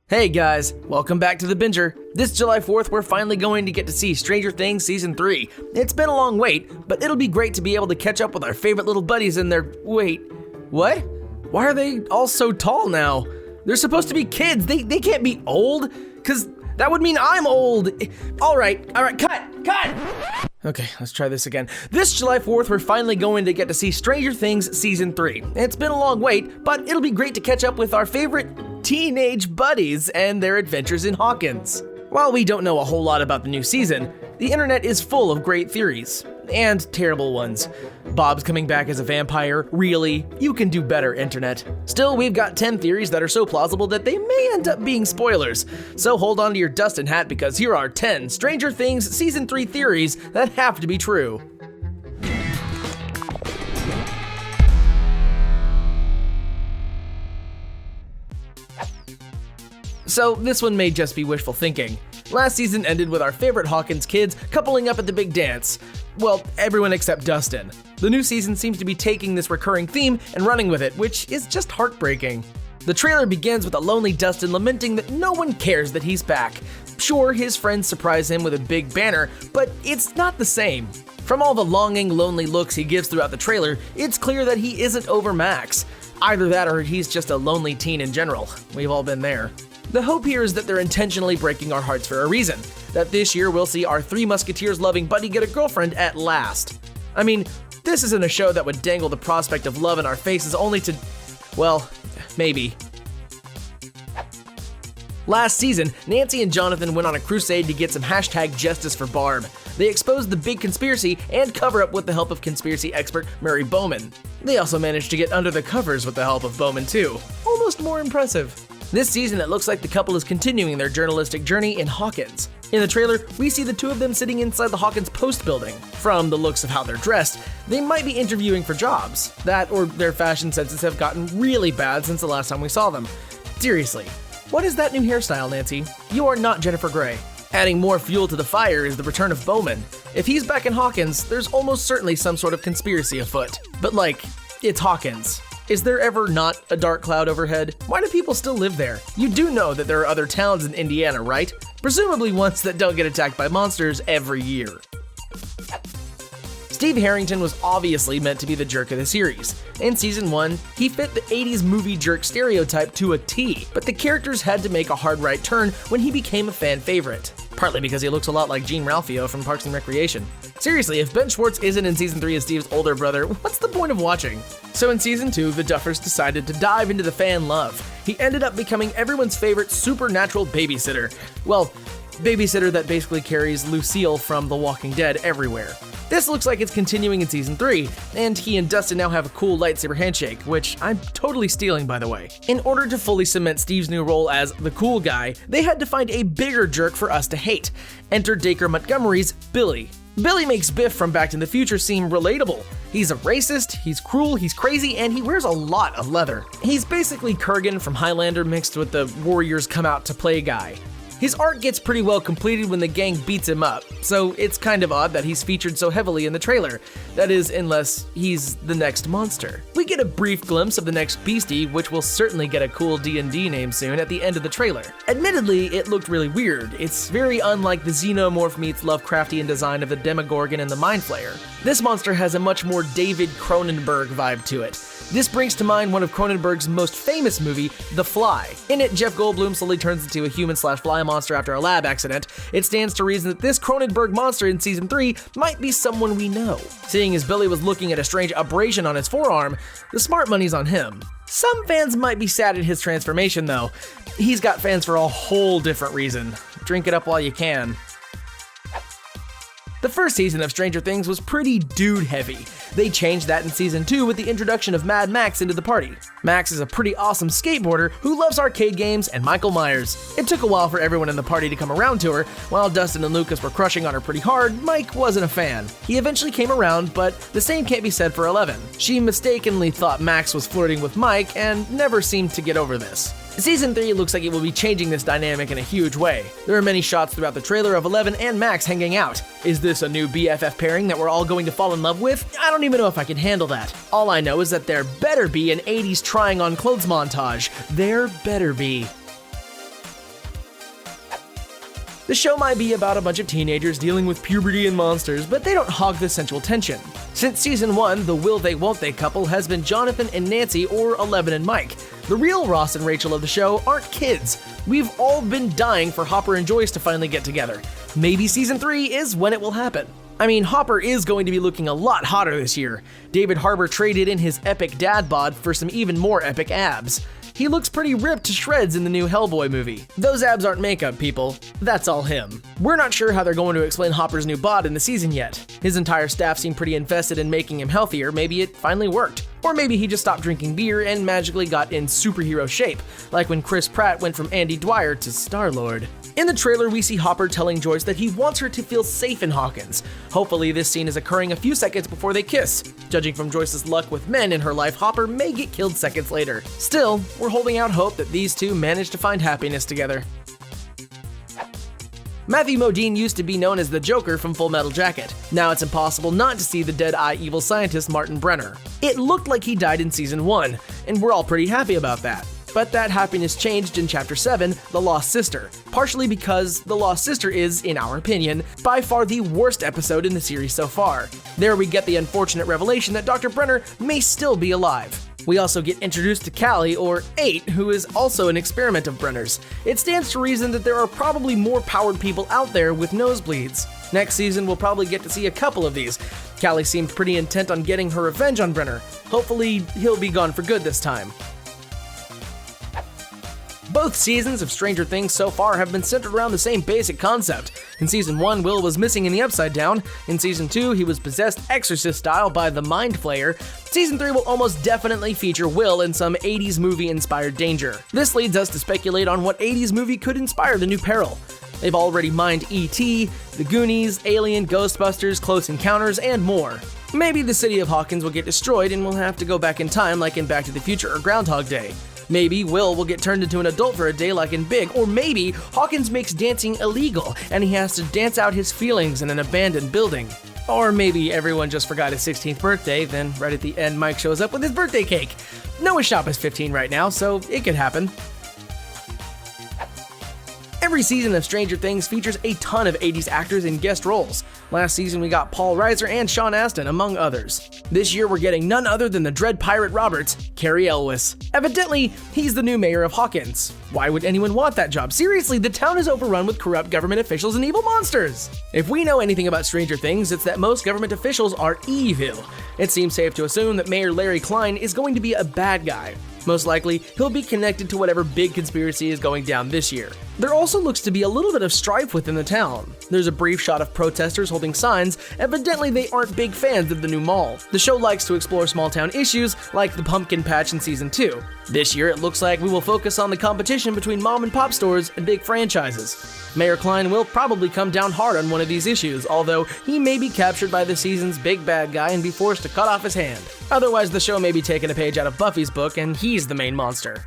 Hey guys, welcome back to The Binger. This July 4th, we're finally going to get to see Stranger Things Season 3. It's been a long wait, but it'll be great to be able to catch up with our favorite little buddies and their... Wait, what? Why are they all so tall now? They're supposed to be kids. They can't be old, because that would mean I'm old. All right, cut! Okay, let's try this again. This July 4th, we're finally going to get to see Stranger Things Season 3. It's been a long wait, but it'll be great to catch up with our favorite teenage buddies and their adventures in Hawkins. While we don't know a whole lot about the new season, the internet is full of great theories. And terrible ones. Bob's coming back as a vampire? Really? You can do better, internet. Still, we've got 10 theories that are so plausible that they may end up being spoilers. So hold on to your Dustin hat because here are 10 Stranger Things Season 3 theories that have to be true. So this one may just be wishful thinking. Last season ended with our favorite Hawkins kids coupling up at the big dance. Well, everyone except Dustin. The new season seems to be taking this recurring theme and running with it, which is just heartbreaking. The trailer begins with a lonely Dustin lamenting that no one cares that he's back. Sure, his friends surprise him with a big banner, but it's not the same. From all the longing, lonely looks he gives throughout the trailer, it's clear that he isn't over Max. Either that or he's just a lonely teen in general. We've all been there. The hope here is that they're intentionally breaking our hearts for a reason. That this year we'll see our Three Musketeers loving buddy get a girlfriend at last. I mean, this isn't a show that would dangle the prospect of love in our faces only to... well, maybe. Last season, Nancy and Jonathan went on a crusade to get some #justice for Barb. They exposed the big conspiracy and cover-up with the help of conspiracy expert Mary Bowman. They also managed to get under the covers with the help of Bowman too. Almost more impressive. This season, it looks like the couple is continuing their journalistic journey in Hawkins. In the trailer, we see the two of them sitting inside the Hawkins Post building. From the looks of how they're dressed, they might be interviewing for jobs. That or their fashion senses have gotten really bad since the last time we saw them. Seriously, what is that new hairstyle, Nancy? You are not Jennifer Grey. Adding more fuel to the fire is the return of Bowman. If he's back in Hawkins, there's almost certainly some sort of conspiracy afoot. But like, it's Hawkins. Is there ever not a dark cloud overhead? Why do people still live there? You do know that there are other towns in Indiana, right? Presumably ones that don't get attacked by monsters every year. Steve Harrington was obviously meant to be the jerk of the series. In season 1, he fit the 80s movie jerk stereotype to a T, but the characters had to make a hard right turn when he became a fan favorite. Partly because he looks a lot like Gene Ralphio from Parks and Recreation. Seriously, if Ben Schwartz isn't in season 3 as Steve's older brother, what's the point of watching? So in season 2, the Duffers decided to dive into the fan love. He ended up becoming everyone's favorite supernatural babysitter. Well, babysitter that basically carries Lucille from The Walking Dead everywhere. This looks like it's continuing in season 3, and he and Dustin now have a cool lightsaber handshake, which I'm totally stealing, by the way. In order to fully cement Steve's new role as the cool guy, they had to find a bigger jerk for us to hate. Enter Dacre Montgomery's Billy. Billy makes Biff from Back to the Future seem relatable. He's a racist, he's cruel, he's crazy, and he wears a lot of leather. He's basically Kurgan from Highlander mixed with the Warriors Come Out to Play guy. His arc gets pretty well completed when the gang beats him up, so it's kind of odd that he's featured so heavily in the trailer. That is, unless he's the next monster. We get a brief glimpse of the next beastie, which will certainly get a cool D&D name soon at the end of the trailer. Admittedly, it looked really weird. It's very unlike the Xenomorph meets Lovecraftian design of the Demogorgon and the Mind Flayer. This monster has a much more David Cronenberg vibe to it. This brings to mind one of Cronenberg's most famous movie, The Fly. In it, Jeff Goldblum slowly turns into a human/fly monster after a lab accident. It stands to reason that this Cronenberg monster in season 3 might be someone we know. Seeing as Billy was looking at a strange abrasion on his forearm, the smart money's on him. Some fans might be sad at his transformation though. He's got fans for a whole different reason. Drink it up while you can. The first season of Stranger Things was pretty dude-heavy. They changed that in season 2 with the introduction of Mad Max into the party. Max is a pretty awesome skateboarder who loves arcade games and Michael Myers. It took a while for everyone in the party to come around to her. While Dustin and Lucas were crushing on her pretty hard, Mike wasn't a fan. He eventually came around, but the same can't be said for Eleven. She mistakenly thought Max was flirting with Mike and never seemed to get over this. Season 3 looks like it will be changing this dynamic in a huge way. There are many shots throughout the trailer of Eleven and Max hanging out. Is this a new BFF pairing that we're all going to fall in love with? I don't even know if I can handle that. All I know is that there better be an 80s trying on clothes montage. There better be. The show might be about a bunch of teenagers dealing with puberty and monsters, but they don't hog the central tension. Since season 1, the will they won't they couple has been Jonathan and Nancy, or 11 and Mike. The real Ross and Rachel of the show aren't kids. We've all been dying for Hopper and Joyce to finally get together. Maybe season 3 is when it will happen. I mean, Hopper is going to be looking a lot hotter this year. David Harbour traded in his epic dad bod for some even more epic abs. He looks pretty ripped to shreds in the new Hellboy movie. Those abs aren't makeup, people. That's all him. We're not sure how they're going to explain Hopper's new bod in the season yet. His entire staff seemed pretty invested in making him healthier. Maybe it finally worked. Or maybe he just stopped drinking beer and magically got in superhero shape, like when Chris Pratt went from Andy Dwyer to Star-Lord. In the trailer, we see Hopper telling Joyce that he wants her to feel safe in Hawkins. Hopefully, this scene is occurring a few seconds before they kiss. Judging from Joyce's luck with men in her life, Hopper may get killed seconds later. Still, we're holding out hope that these two manage to find happiness together. Matthew Modine used to be known as the Joker from Full Metal Jacket. Now it's impossible not to see the dead-eye evil scientist Martin Brenner. It looked like he died in season 1, and we're all pretty happy about that. But that happiness changed in Chapter 7, The Lost Sister, partially because The Lost Sister is, in our opinion, by far the worst episode in the series so far. There we get the unfortunate revelation that Dr. Brenner may still be alive. We also get introduced to Callie, or 8, who is also an experiment of Brenner's. It stands to reason that there are probably more powered people out there with nosebleeds. Next season, we'll probably get to see a couple of these. Callie seemed pretty intent on getting her revenge on Brenner. Hopefully, he'll be gone for good this time. Both seasons of Stranger Things so far have been centered around the same basic concept. In season 1, Will was missing in the Upside Down. In season 2, he was possessed Exorcist style by the Mind Flayer. Season 3 will almost definitely feature Will in some 80s movie-inspired danger. This leads us to speculate on what 80s movie could inspire the new peril. They've already mined E.T., The Goonies, Alien, Ghostbusters, Close Encounters, and more. Maybe the city of Hawkins will get destroyed and we'll have to go back in time like in Back to the Future or Groundhog Day. Maybe Will get turned into an adult for a day like in Big, or maybe Hawkins makes dancing illegal and he has to dance out his feelings in an abandoned building. Or maybe everyone just forgot his 16th birthday, then right at the end Mike shows up with his birthday cake. Noah Shop is 15 right now, so it could happen. Every season of Stranger Things features a ton of 80s actors in guest roles. Last season we got Paul Reiser and Sean Astin, among others. This year we're getting none other than the Dread Pirate Roberts, Cary Elwes. Evidently, he's the new mayor of Hawkins. Why would anyone want that job? Seriously, the town is overrun with corrupt government officials and evil monsters. If we know anything about Stranger Things, it's that most government officials are evil. It seems safe to assume that Mayor Larry Klein is going to be a bad guy. Most likely, he'll be connected to whatever big conspiracy is going down this year. There also looks to be a little bit of strife within the town. There's a brief shot of protesters holding signs. Evidently, they aren't big fans of the new mall. The show likes to explore small town issues, like the pumpkin patch in season 2. This year, it looks like we will focus on the competition between mom and pop stores and big franchises. Mayor Klein will probably come down hard on one of these issues, although he may be captured by the season's big bad guy and be forced to cut off his hand. Otherwise, the show may be taking a page out of Buffy's book and he's the main monster.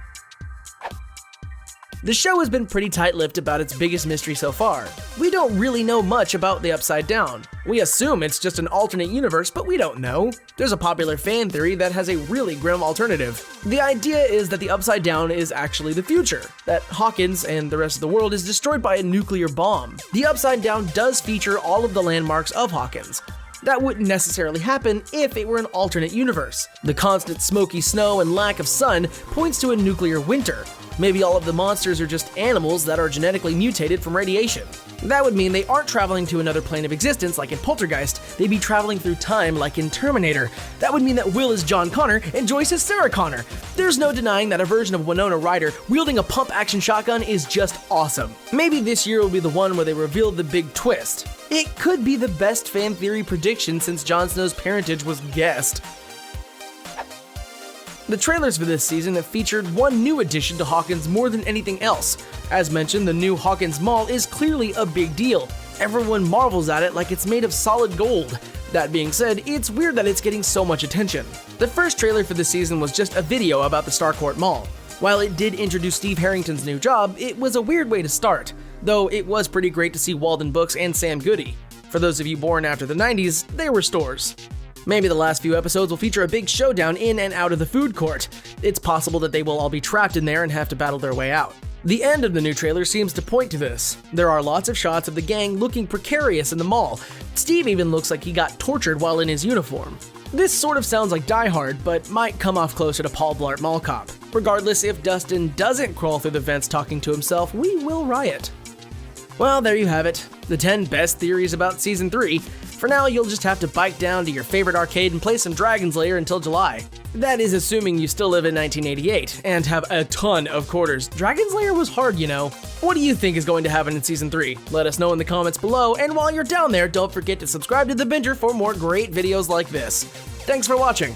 The show has been pretty tight-lipped about its biggest mystery so far. We don't really know much about the Upside Down. We assume it's just an alternate universe, but we don't know. There's a popular fan theory that has a really grim alternative. The idea is that the Upside Down is actually the future, that Hawkins and the rest of the world is destroyed by a nuclear bomb. The Upside Down does feature all of the landmarks of Hawkins. That wouldn't necessarily happen if it were an alternate universe. The constant smoky snow and lack of sun points to a nuclear winter. Maybe all of the monsters are just animals that are genetically mutated from radiation. That would mean they aren't traveling to another plane of existence like in Poltergeist, they'd be traveling through time like in Terminator. That would mean that Will is John Connor and Joyce is Sarah Connor. There's no denying that a version of Winona Ryder wielding a pump-action shotgun is just awesome. Maybe this year will be the one where they reveal the big twist. It could be the best fan theory prediction since Jon Snow's parentage was guessed. The trailers for this season have featured one new addition to Hawkins more than anything else. As mentioned, the new Hawkins Mall is clearly a big deal. Everyone marvels at it like it's made of solid gold. That being said, it's weird that it's getting so much attention. The first trailer for this season was just a video about the Starcourt Mall. While it did introduce Steve Harrington's new job, it was a weird way to start, though it was pretty great to see Walden Books and Sam Goody. For those of you born after the 90s, they were stores. Maybe the last few episodes will feature a big showdown in and out of the food court. It's possible that they will all be trapped in there and have to battle their way out. The end of the new trailer seems to point to this. There are lots of shots of the gang looking precarious in the mall. Steve even looks like he got tortured while in his uniform. This sort of sounds like Die Hard, but might come off closer to Paul Blart Mall Cop. Regardless, if Dustin doesn't crawl through the vents talking to himself, we will riot. Well, there you have it, the 10 best theories about Season 3. For now, you'll just have to bike down to your favorite arcade and play some Dragon's Lair until July. That is assuming you still live in 1988 and have a ton of quarters. Dragon's Lair was hard, you know. What do you think is going to happen in Season 3? Let us know in the comments below, and while you're down there, don't forget to subscribe to The Binger for more great videos like this. Thanks for watching.